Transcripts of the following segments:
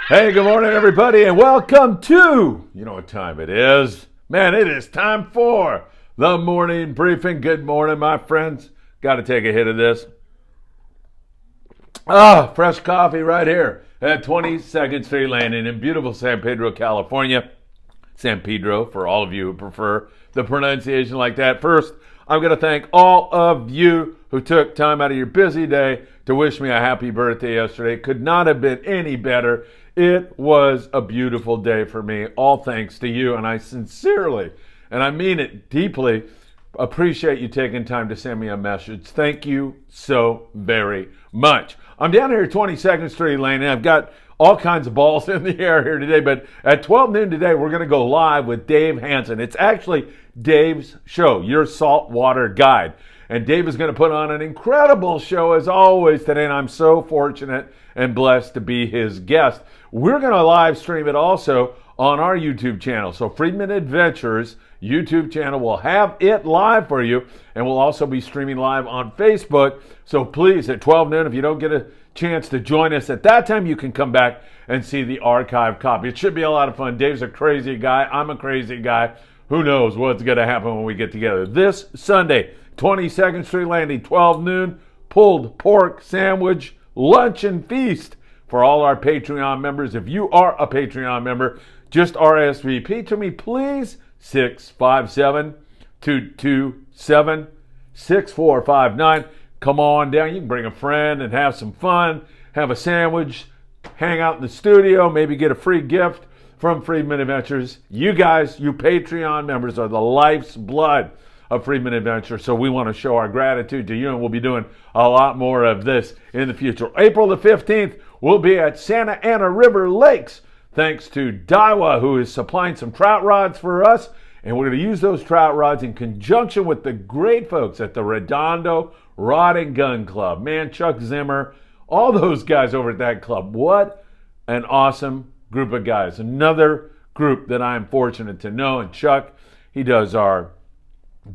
Hey, good morning, everybody, and welcome to, you know what time it is. Man, it is time for the morning briefing. Good morning, my friends. Got to take a hit of this. Fresh coffee right here at 22nd Street Landing in beautiful San Pedro, California. San Pedro, for all of you who prefer the pronunciation like that. First, I'm going to thank all of you who took time out of your busy day to wish me a happy birthday yesterday. It could not have been any better. It was a beautiful day for me, all thanks to you, and I sincerely, and I mean it deeply, appreciate you taking time to send me a message. Thank you so very much. I'm down here at 22nd Street Lane, and I've got all kinds of balls in the air here today, but at 12 noon today, we're going to go live with Dave Hansen. It's actually Dave's show, your saltwater guide. And Dave is going to put on an incredible show as always today, and I'm so fortunate and blessed to be his guest. We're going to live stream it also on our YouTube channel. So Friedman Adventures YouTube channel will have it live for you, and we'll also be streaming live on Facebook. So please, at 12 noon, if you don't get a chance to join us at that time, you can come back and see the archive copy. It should be a lot of fun. Dave's a crazy guy. I'm a crazy guy. Who knows what's going to happen when we get together. This Sunday, 22nd Street Landing, 12 noon, pulled pork sandwich, lunch and feast for all our Patreon members. If you are a Patreon member, just RSVP to me, please. 657-227-6459. Come on down. You can bring a friend and have some fun, have a sandwich, hang out in the studio, maybe get a free gift from Friedman Adventures. You guys, you Patreon members, are the life's blood of Friedman Adventures, so we want to show our gratitude to you, and we'll be doing a lot more of this in the future. April the 15th, we'll be at Santa Ana River Lakes, thanks to Daiwa, who is supplying some trout rods for us, and we're going to use those trout rods in conjunction with the great folks at the Redondo Rod and Gun Club. Man, Chuck Zimmer, all those guys over at that club. What an awesome group of guys. Another group that I'm fortunate to know, and Chuck, he does our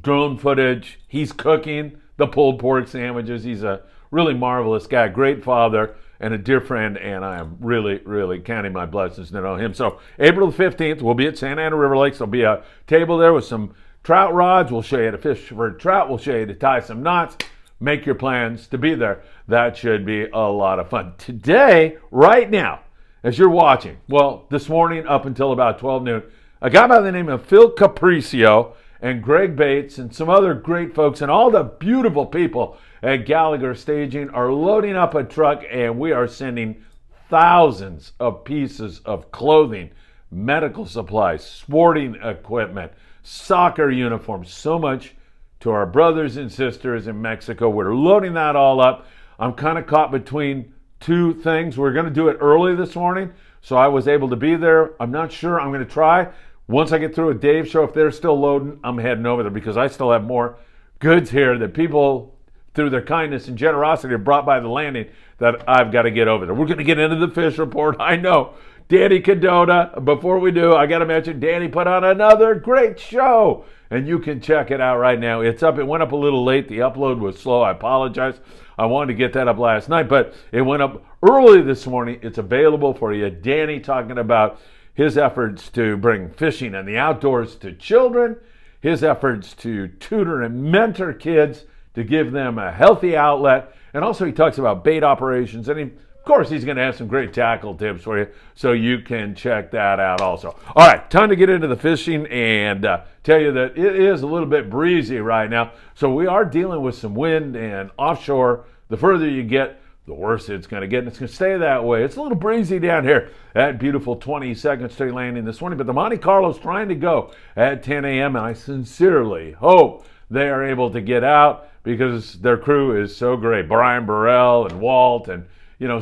drone footage. He's cooking the pulled pork sandwiches. He's a really marvelous guy, great father, and a dear friend, and I am really, really counting my blessings to know him. So April the 15th, we'll be at Santa Ana River Lakes. There'll be a table there with some trout rods. We'll show you how to fish for trout. We'll show you how to tie some knots. Make your plans to be there. That should be a lot of fun. Today, right now, as you're watching, well, this morning up until about 12 noon, a guy by the name of Phil Capriccio and Greg Bates and some other great folks and all the beautiful people at Gallagher Staging are loading up a truck, and we are sending thousands of pieces of clothing, medical supplies, sporting equipment, soccer uniforms, so much to our brothers and sisters in Mexico. We're loading that all up. I'm kind of caught between two things. We're going to do it early this morning, so I was able to be there. I'm not sure. I'm going to try. Once I get through with Dave's show, if they're still loading, I'm heading over there because I still have more goods here that people, through their kindness and generosity, have brought by the landing that I've got to get over there. We're going to get into the fish report. I know. Danny Cadota, before we do, I got to mention Danny put on another great show, and you can check it out right now. It's up. It went up a little late. The upload was slow. I apologize. I wanted to get that up last night, but it went up early this morning. It's available for you. Danny talking about his efforts to bring fishing and the outdoors to children, his efforts to tutor and mentor kids to give them a healthy outlet, and also he talks about bait operations, and of course he's going to have some great tackle tips for you, so you can check that out also. All right, time to get into the fishing and tell you that it is a little bit breezy right now, so we are dealing with some wind and offshore. The further you get, the worse it's going to get, and it's going to stay that way. It's a little breezy down here at beautiful 22nd Street Landing this morning, but the Monte Carlo's trying to go at 10 a.m., and I sincerely hope they are able to get out because their crew is so great. Brian Burrell and Walt and,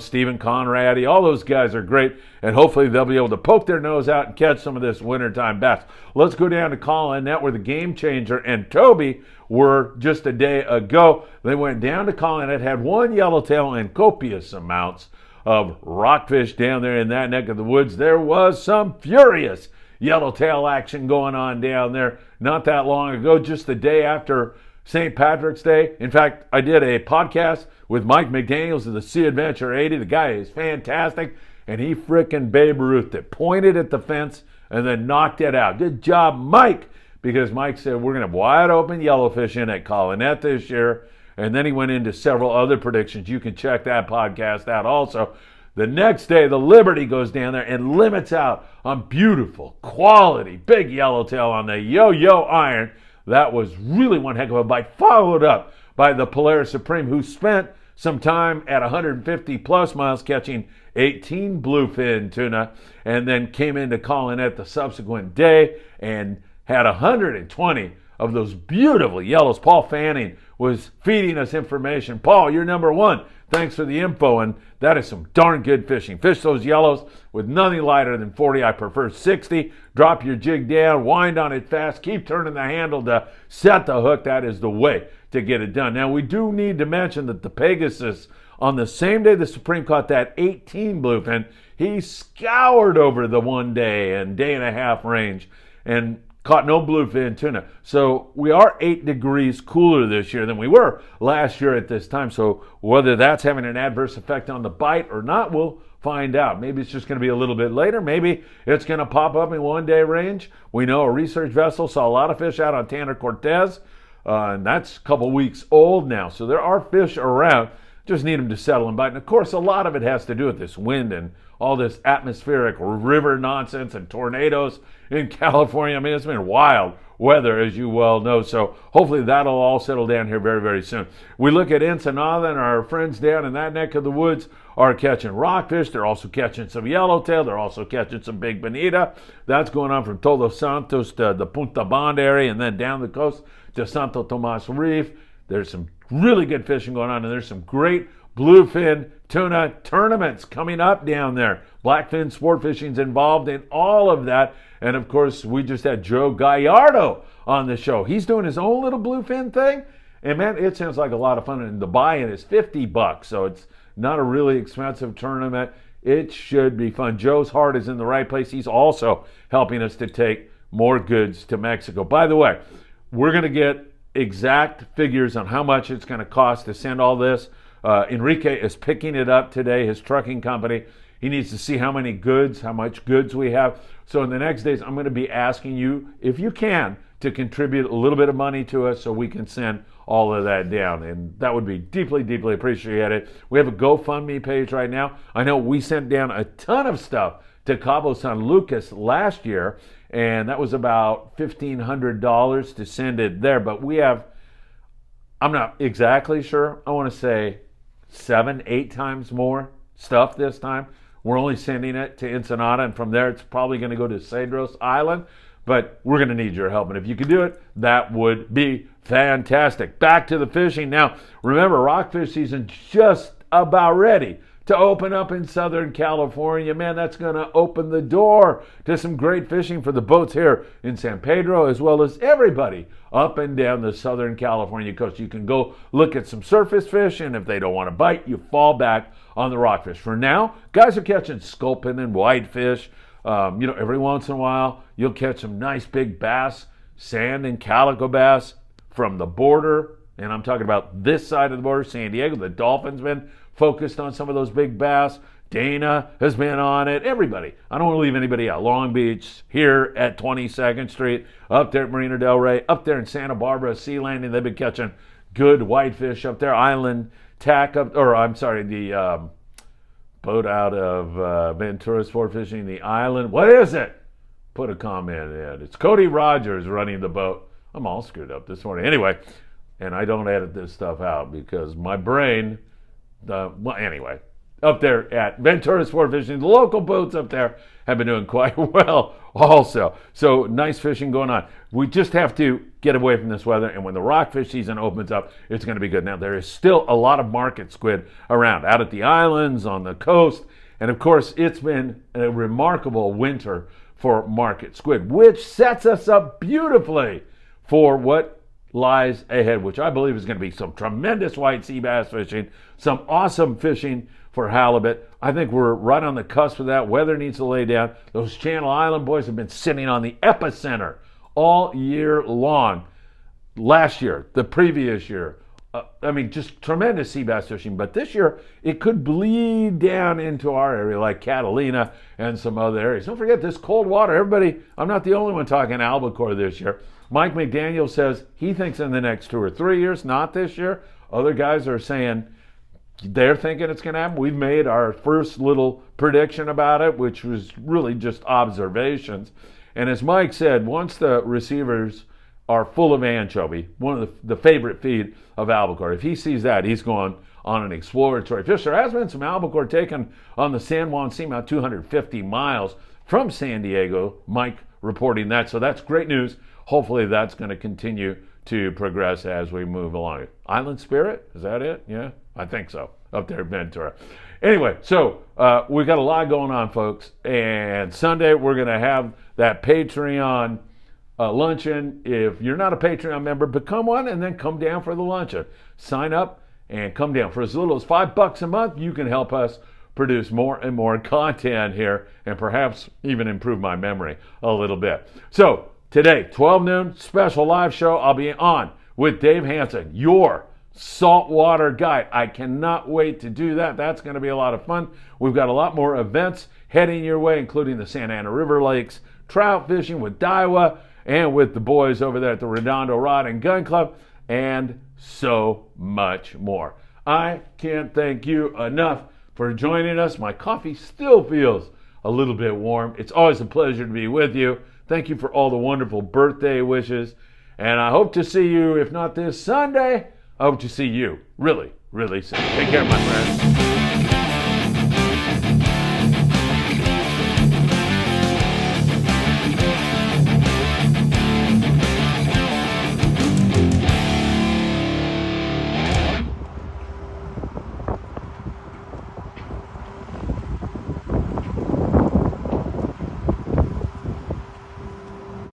Stephen Conradi, all those guys are great, and hopefully they'll be able to poke their nose out and catch some of this wintertime bass. Let's go down to Collinet, where the Game Changer and Toby were just a day ago. They went down to Collinet, had one yellowtail and copious amounts of rockfish down there in that neck of the woods. There was some furious yellowtail action going on down there not that long ago, just the day after St. Patrick's Day. In fact, I did a podcast with Mike McDaniels of the Sea Adventure 80. The guy is fantastic. and he frickin' Babe Ruthed it, pointed at the fence, and then knocked it out. Good job, Mike, because Mike said we're going to have wide open yellowfish in at Collinette this year, and then he went into several other predictions. You can check that podcast out also. The next day, the Liberty goes down there and limits out on beautiful, quality, big yellowtail on the Yo-Yo iron. That was really one heck of a bite, followed up by the Polaris Supreme, who spent some time at 150 plus miles catching 18 bluefin tuna, and then came into Collinette the subsequent day and had 120 of those beautiful yellows. Paul Fanning was feeding us information. Paul, you're number one. Thanks for the info, and that is some darn good fishing. Fish those yellows with nothing lighter than 40. I prefer 60. Drop your jig down, wind on it fast, keep turning the handle to set the hook. That is the way to get it done. Now, we do need to mention that the Pegasus, on the same day the Supreme caught that 18 bluefin, he scoured over the 1 day and day and a half range and caught no bluefin tuna. So we are 8 degrees cooler this year than we were last year at this time. So whether that's having an adverse effect on the bite or not, we'll find out. Maybe it's just going to be a little bit later. Maybe it's going to pop up in 1 day range. We know a research vessel saw a lot of fish out on Tanner Cortez, and that's a couple weeks old now. So there are fish around. Just need them to settle and bite. And of course, a lot of it has to do with this wind and all this atmospheric river nonsense and tornadoes in California. I mean, it's been wild weather, as you well know. So hopefully that'll all settle down here very, very soon. We look at Ensenada, and our friends down in that neck of the woods are catching rockfish. They're also catching some yellowtail. They're also catching some big bonita. That's going on from Todos Santos to the Punta Bond area and then down the coast to Santo Tomas Reef. There's some really good fishing going on, and there's some great bluefin tuna tournaments coming up down there. Blackfin sport fishing's involved in all of that. And of course, we just had Joe Gallardo on the show. He's doing his own little bluefin thing. And man, it sounds like a lot of fun. And the buy-in is $50, so it's not a really expensive tournament. It should be fun. Joe's heart is in the right place. He's also helping us to take more goods to Mexico. By the way, we're going to get exact figures on how much it's going to cost to send all this. Enrique is picking it up today, his trucking company. He needs to see how much goods we have. So in the next days, I'm going to be asking you, if you can, to contribute a little bit of money to us so we can send all of that down. And that would be deeply, deeply appreciated. We have a GoFundMe page right now. I know we sent down a ton of stuff to Cabo San Lucas last year, and that was about $1,500 to send it there. But we have, I'm not exactly sure, I want to say 7-8 times more stuff this time. We're only sending it to Ensenada, and from there it's probably going to go to Cedros Island, but we're going to need your help. And if you could do it, that would be fantastic. Back to the fishing. Now, remember, rockfish season just about ready to open up in Southern California. Man, that's going to open the door to some great fishing for the boats here in San Pedro, as well as everybody up and down the Southern California coast. You can go look at some surface fish, and if they don't want to bite, you fall back on the rockfish. For now, guys are catching sculpin and whitefish. Every once in a while, you'll catch some nice big bass, sand and calico bass from the border. And I'm talking about this side of the border, San Diego. The Dolphins been focused on some of those big bass. Dana has been on it. Everybody. I don't want to leave anybody out. Long Beach, here at 22nd Street, up there at Marina Del Rey, up there in Santa Barbara, Sea Landing. They've been catching good whitefish up there. Island Tack up, the boat out of Ventura Sport Fishing, the Island. What is it? Put a comment in. It's Cody Rogers running the boat. I'm all screwed up this morning. Anyway, and I don't edit this stuff out because my brain, anyway, up there at Ventura Sport Fishing, the local boats up there have been doing quite well also. So nice fishing going on. We just have to get away from this weather, and when the rockfish season opens up, it's going to be good. Now, there is still a lot of market squid around, out at the islands, on the coast, and of course, it's been a remarkable winter for market squid, which sets us up beautifully for what lies ahead, which I believe is going to be some tremendous white sea bass fishing, some awesome fishing for halibut. I think we're right on the cusp of that. Weather needs to lay down. Those Channel Island boys have been sitting on the epicenter all year long. Last year, the previous year, just tremendous sea bass fishing. But this year, it could bleed down into our area like Catalina and some other areas. Don't forget this cold water. Everybody, I'm not the only one talking albacore this year. Mike McDaniels says he thinks in the next 2 or 3 years, not this year. Other guys are saying they're thinking it's going to happen. We've made our first little prediction about it, which was really just observations. And as Mike said, once the receivers are full of anchovy, one of the favorite feed of albacore, if he sees that, he's going on an exploratory fish. There has been some albacore taken on the San Juan Seamount, 250 miles from San Diego. Mike reporting that, so that's great news. Hopefully that's going to continue to progress as we move along. Island Spirit, is that it? Yeah, I think so, up there at Ventura. Anyway, so we got a lot going on, folks, and Sunday we're going to have that Patreon luncheon. If you're not a Patreon member, become one and then come down for the luncheon. Sign up and come down. For as little as $5 a month, you can help us produce more and more content here and perhaps even improve my memory a little bit. So today, 12 noon, special live show. I'll be on with Dave Hansen, your saltwater guide. I cannot wait to do that. That's going to be a lot of fun. We've got a lot more events heading your way, including the Santa Ana River Lakes, trout fishing with Daiwa, and with the boys over there at the Redondo Rod and Gun Club, and so much more. I can't thank you enough for joining us. My coffee still feels a little bit warm. It's always a pleasure to be with you. Thank you for all the wonderful birthday wishes. And I hope to see you, if not this Sunday, I hope to see you really, really soon. Take care, my friends.